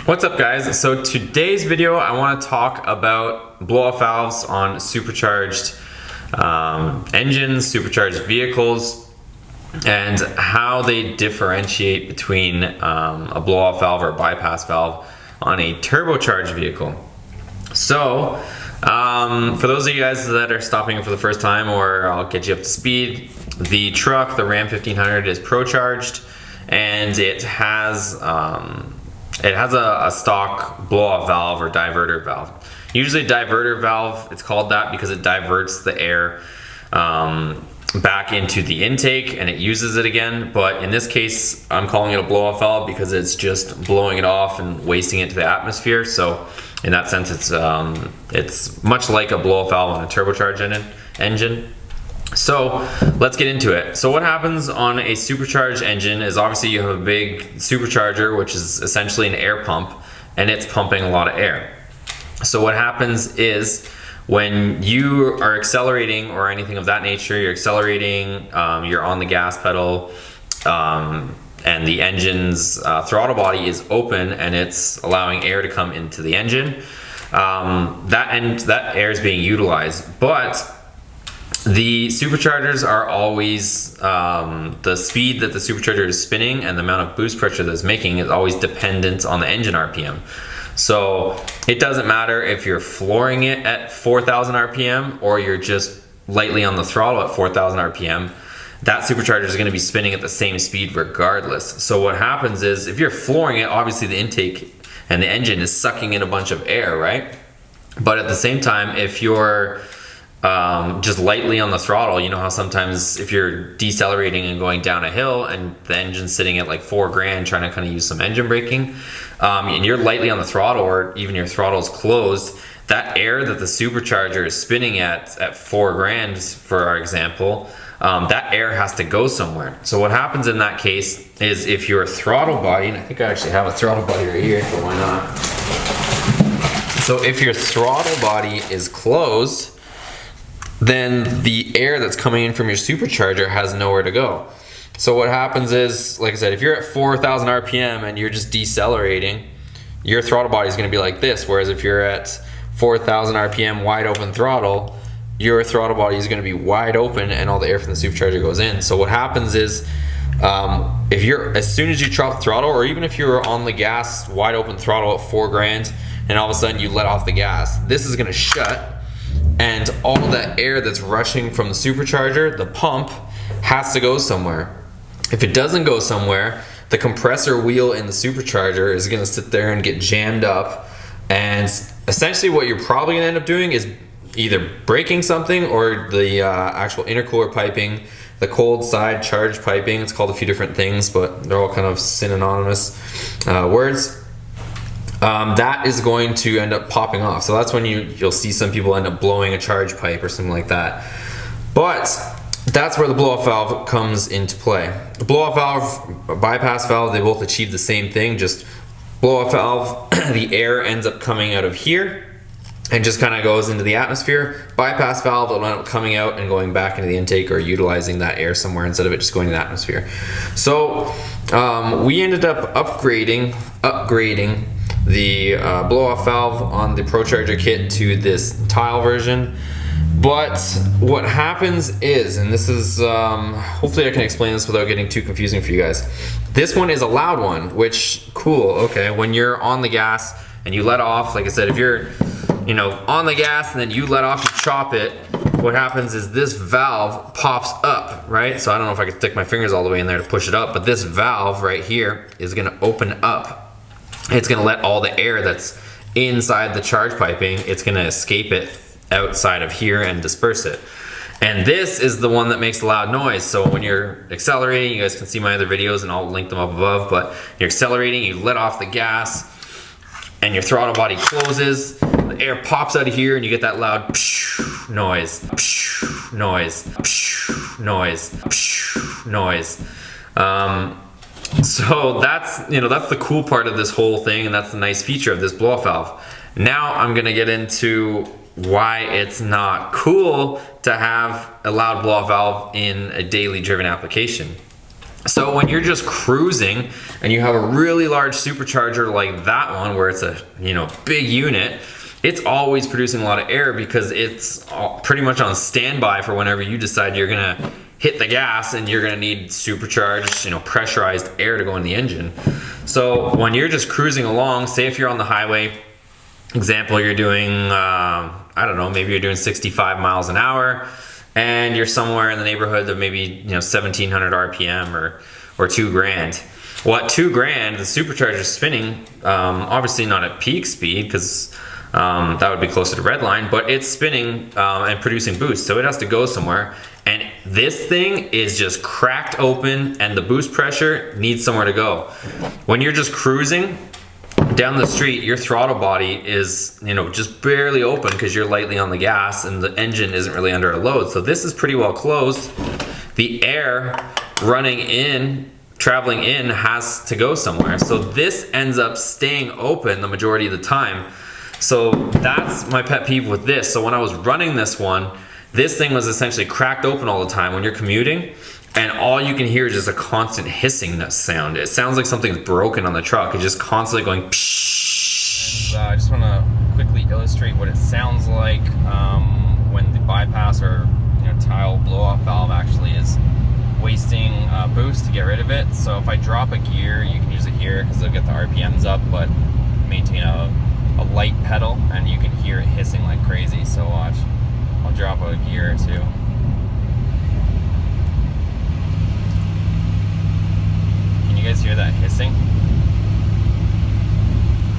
What's up, guys? So today's video I want to talk about blow-off valves on supercharged engines, supercharged vehicles, and how they differentiate between a blow-off valve or a bypass valve on a turbocharged vehicle. So for those of you guys that are stopping for the first time, or I'll get you up to speed, the truck, the Ram 1500, is pro-charged, and it has a stock blow-off valve or diverter valve. Usually diverter valve, it's called that because it diverts the air back into the intake and it uses it again. But in this case, I'm calling it a blow-off valve because it's just blowing it off and wasting it to the atmosphere. So in that sense, it's much like a blow-off valve on a turbocharged engine. So let's get into it. So what happens on a supercharged engine is obviously you have a big supercharger, which is essentially an air pump, and it's pumping a lot of air. So what happens is when you are accelerating or anything of that nature, you're accelerating, you're on the gas pedal, and the engine's throttle body is open and it's allowing air to come into the engine. That air is being utilized, but the superchargers are always, the speed that the supercharger is spinning and the amount of boost pressure that it's making is always dependent on the engine RPM. So it doesn't matter if you're flooring it at 4,000 RPM or you're just lightly on the throttle at 4,000 RPM, that supercharger is going to be spinning at the same speed regardless. So what happens is if you're flooring it, obviously the intake and the engine is sucking in a bunch of air, right? But at the same time, if you're just lightly on the throttle, you know how sometimes if you're decelerating and going down a hill and the engine's sitting at like 4 grand trying to kind of use some engine braking, and you're lightly on the throttle or even your throttle's closed, that air that the supercharger is spinning at 4 grand, for our example, that air has to go somewhere. So what happens in that case is if your throttle body, and I think I actually have a throttle body right here, but why not? So if your throttle body is closed, then the air that's coming in from your supercharger has nowhere to go. So what happens is, like I said, if you're at 4,000 RPM and you're just decelerating, your throttle body is going to be like this. Whereas if you're at 4,000 RPM wide open throttle, your throttle body is going to be wide open and all the air from the supercharger goes in. So what happens is, if you're, as soon as you drop the throttle, or even if you're on the gas wide open throttle at 4 grand and all of a sudden you let off the gas, this is going to shut. And all that air that's rushing from the supercharger, the pump, has to go somewhere. If it doesn't go somewhere, the compressor wheel in the supercharger is going to sit there and get jammed up. And essentially what you're probably going to end up doing is either breaking something, or the actual intercooler piping, the cold side charge piping. It's called a few different things, but they're all kind of synonymous words. That is going to end up popping off. So that's when you'll see some people end up blowing a charge pipe or something like that. But that's where the blow-off valve comes into play. The blow-off valve, a bypass valve, they both achieve the same thing. Just blow-off valve, the air ends up coming out of here and just kind of goes into the atmosphere. Bypass valve will end up coming out and going back into the intake or utilizing that air somewhere instead of it just going to the atmosphere. So we ended up upgrading the blow-off valve on the ProCharger kit to this tile version. But what happens is, and this is, hopefully I can explain this without getting too confusing for you guys. This one is a loud one, which, cool, okay. When you're on the gas and you let off, like I said, if you're, on the gas and then you let off, you chop it, what happens is this valve pops up, right? So I don't know if I can stick my fingers all the way in there to push it up, but this valve right here is gonna open up. It's gonna let all the air that's inside the charge piping, it's gonna escape it outside of here and disperse it. And this is the one that makes the loud noise. So when you're accelerating, you guys can see my other videos and I'll link them up above, but you're accelerating, you let off the gas and your throttle body closes, the air pops out of here and you get that loud noise, noise, noise, noise. So that's the cool part of this whole thing, and that's the nice feature of this blow-off valve. Now I'm gonna get into why it's not cool to have a loud blow-off valve in a daily driven application. So when you're just cruising and you have a really large supercharger like that one, where it's a big unit, it's always producing a lot of air because it's pretty much on standby for whenever you decide you're gonna hit the gas and you're gonna need supercharged, pressurized air to go in the engine. So when you're just cruising along, say if you're on the highway, example, you're doing, I don't know, maybe you're doing 65 miles an hour, and you're somewhere in the neighborhood of maybe 1700 RPM or 2 grand. Well, at 2 grand, the supercharger is spinning, obviously not at peak speed because that would be closer to red line, but it's spinning and producing boost, so it has to go somewhere. And this thing is just cracked open, and the boost pressure needs somewhere to go. When you're just cruising down the street, your throttle body is just barely open because you're lightly on the gas and the engine isn't really under a load. So this is pretty well closed. The air traveling in has to go somewhere. So this ends up staying open the majority of the time. So that's my pet peeve with this. So when I was running this one, this thing was essentially cracked open all the time when you're commuting, and all you can hear is just a constant hissing sound. It sounds like something's broken on the truck. It's just constantly going pshh. I just want to quickly illustrate what it sounds like when the bypass or tile blow-off valve actually is wasting boost to get rid of it. So if I drop a gear, you can usually hear it because it'll get the RPMs up, but maintain a light pedal and you can hear it hissing like crazy. So watch, I'll drop a gear or two. You guys hear that hissing?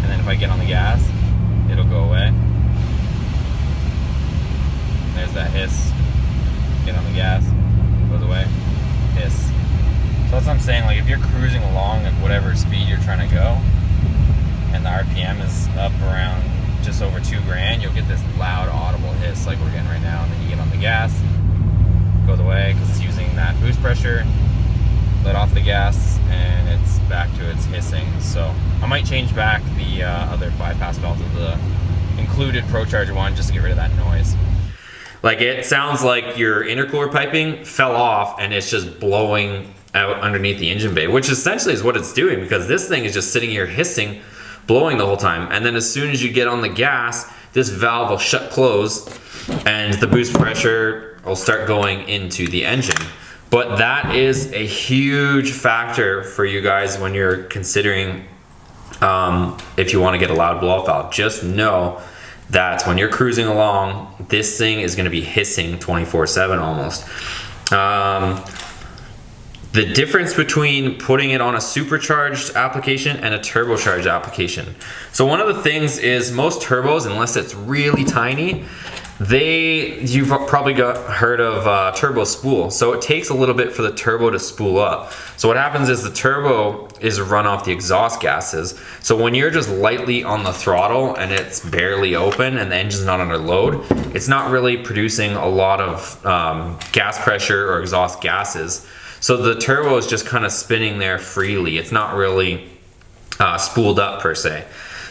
And then if I get on the gas, it'll go away. There's that hiss. Get on the gas, goes away, hiss. So that's what I'm saying, like if you're cruising along at whatever speed you're trying to go, and the RPM is up around just over 2 grand, you'll get this loud audible hiss like we're getting right now, and then you get on the gas, it goes away because it's using that boost pressure. Let off the gas and it's back to its hissing. So I might change back the other bypass valve to the included ProCharger one just to get rid of that noise. Like it sounds like your intercooler piping fell off and it's just blowing out underneath the engine bay, which essentially is what it's doing, because this thing is just sitting here hissing, blowing the whole time. And then as soon as you get on the gas, this valve will shut close and the boost pressure will start going into the engine. But that is a huge factor for you guys when you're considering if you want to get a loud blow-off valve. Just know that when you're cruising along, this thing is going to be hissing 24/7 almost. The difference between putting it on a supercharged application and a turbocharged application. So one of the things is most turbos, unless it's really tiny, you've probably heard of turbo spool. So it takes a little bit for the turbo to spool up. So what happens is the turbo is run off the exhaust gases. So when you're just lightly on the throttle and it's barely open and the engine's not under load, it's not really producing a lot of gas pressure or exhaust gases. So the turbo is just kind of spinning there freely. It's not really spooled up per se.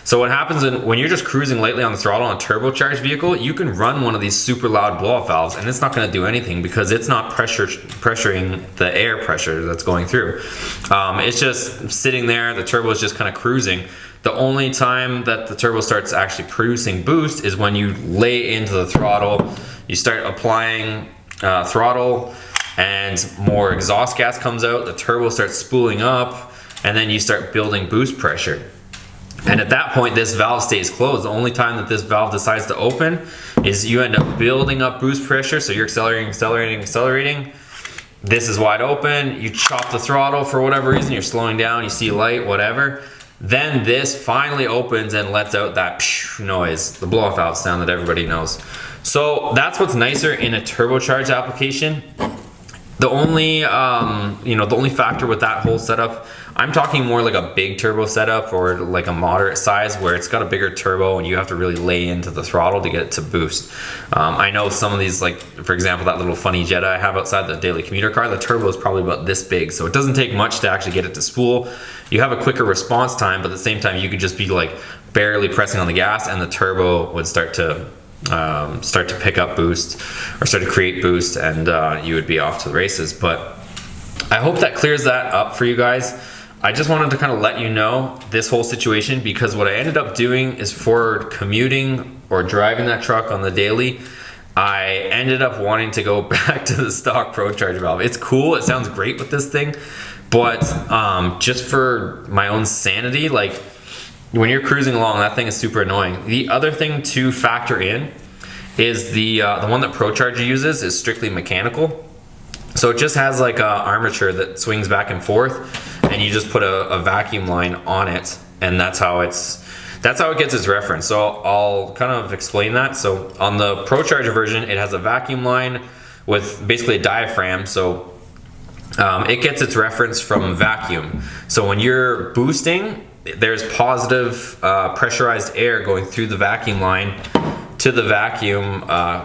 So what happens when you're just cruising lightly on the throttle on a turbocharged vehicle, you can run one of these super loud blow-off valves and it's not going to do anything because it's not pressuring the air pressure that's going through. It's just sitting there, the turbo is just kind of cruising. The only time that the turbo starts actually producing boost is when you lay into the throttle, you start applying throttle and more exhaust gas comes out, the turbo starts spooling up, and then you start building boost pressure. And at that point, this valve stays closed. The only time that this valve decides to open is you end up building up boost pressure. So you're accelerating. This is wide open. You chop the throttle for whatever reason. You're slowing down. You see light, whatever. Then this finally opens and lets out that noise, the blow-off valve sound that everybody knows. So that's what's nicer in a turbocharged application. The only, the only factor with that whole setup, I'm talking more like a big turbo setup or like a moderate size where it's got a bigger turbo and you have to really lay into the throttle to get it to boost. I know some of these, like for example, that little funny Jetta I have outside the daily commuter car, the turbo is probably about this big. So it doesn't take much to actually get it to spool. You have a quicker response time, but at the same time you could just be like barely pressing on the gas and the turbo would start to pick up boost or start to create boost and you would be off to the races. But I hope that clears that up for you guys. I just wanted to kind of let you know this whole situation, because what I ended up doing is, for commuting or driving that truck on the daily, I ended up wanting to go back to the stock Procharger valve. It's cool, it sounds great with this thing, but just for my own sanity, like when you're cruising along, that thing is super annoying. The other thing to factor in is the one that Procharger uses is strictly mechanical. So it just has like a armature that swings back and forth, and you just put a vacuum line on it, and that's how it gets its reference. So I'll kind of explain that. So on the Procharger version, it has a vacuum line with basically a diaphragm. So it gets its reference from vacuum. So when you're boosting, there's positive pressurized air going through the vacuum line to the vacuum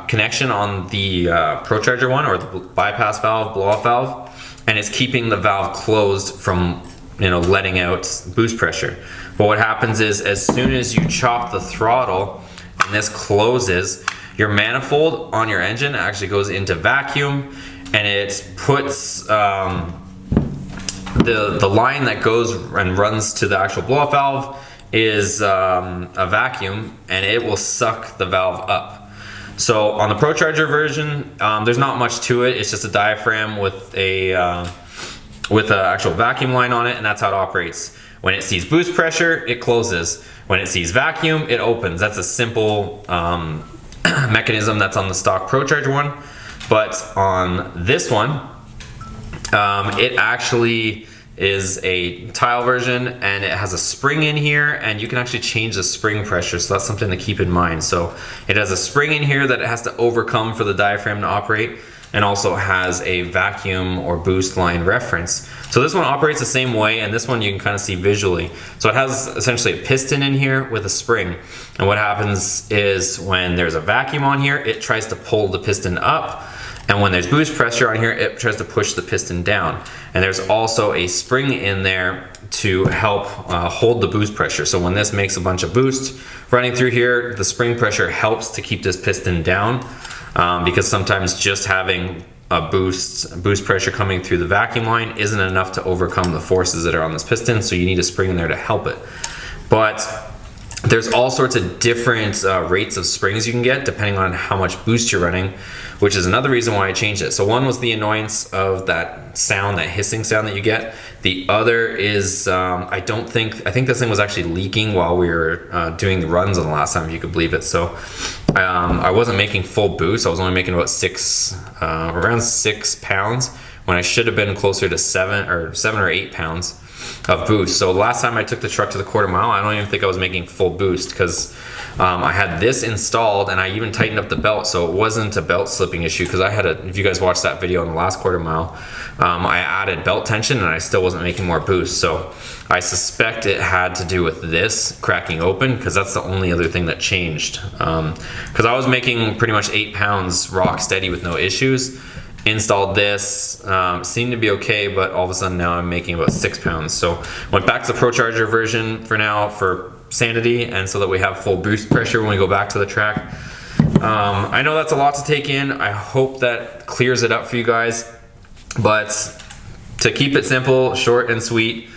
connection on the Procharger one, or the bypass valve, blow-off valve, and it's keeping the valve closed from, you know, letting out boost pressure. But what happens is, as soon as you chop the throttle and this closes, your manifold on your engine actually goes into vacuum, and it puts the line that goes and runs to the actual blow-off valve is a vacuum, and it will suck the valve up. So on the Procharger version, there's not much to it. It's just a diaphragm with an actual vacuum line on it, and that's how it operates. When it sees boost pressure, it closes. When it sees vacuum, it opens. That's a simple mechanism that's on the stock Procharger one. But on this one, it actually is a tile version, and it has a spring in here, and you can actually change the spring pressure, so that's something to keep in mind. So it has a spring in here that it has to overcome for the diaphragm to operate, and also has a vacuum or boost line reference. So this one operates the same way, and this one you can kind of see visually. So it has essentially a piston in here with a spring, and what happens is when there's a vacuum on here, it tries to pull the piston up, and when there's boost pressure on here, it tries to push the piston down. And there's also a spring in there to help hold the boost pressure. So when this makes a bunch of boost running through here, the spring pressure helps to keep this piston down, because sometimes just having a boost pressure coming through the vacuum line isn't enough to overcome the forces that are on this piston, so you need a spring in there to help it. But there's all sorts of different rates of springs you can get depending on how much boost you're running, which is another reason why I changed it. So one was the annoyance of that sound, that hissing sound that you get. The other is, I think this thing was actually leaking while we were doing the runs on the last time, if you could believe it. So I wasn't making full boost. I was only making about around 6 pounds, when I should have been closer to 7 or 8 pounds of boost. So last time I took the truck to the quarter mile, I don't even think I was making full boost, because I had this installed, and I even tightened up the belt, so it wasn't a belt slipping issue. Because if you guys watched that video on the last quarter mile, I added belt tension, and I still wasn't making more boost. So I suspect it had to do with this cracking open, because that's the only other thing that changed. Because I was making pretty much 8 pounds rock steady with no issues. Installed this, seemed to be okay, but all of a sudden now I'm making about 6 pounds. So went back to the Procharger version for now, for sanity, and so that we have full boost pressure when we go back to the track. I know that's a lot to take in. I hope that clears it up for you guys, but to keep it simple, short and sweet,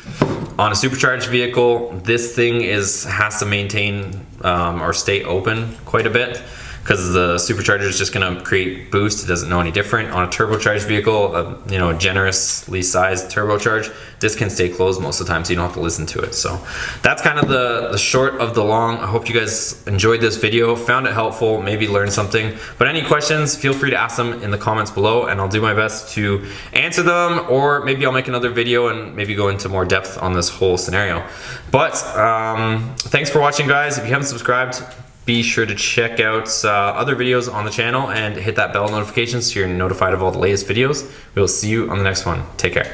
on a supercharged vehicle, this thing has to maintain or stay open quite a bit, because the supercharger is just going to create boost. It doesn't know any different. On a turbocharged vehicle, a generously sized turbocharge, this can stay closed most of the time, so you don't have to listen to it. So that's kind of the short of the long. I hope you guys enjoyed this video, found it helpful, maybe learned something. But any questions, feel free to ask them in the comments below, and I'll do my best to answer them, or maybe I'll make another video and maybe go into more depth on this whole scenario. But thanks for watching, guys. If you haven't subscribed, be sure to check out other videos on the channel and hit that bell notification so you're notified of all the latest videos. We'll see you on the next one. Take care.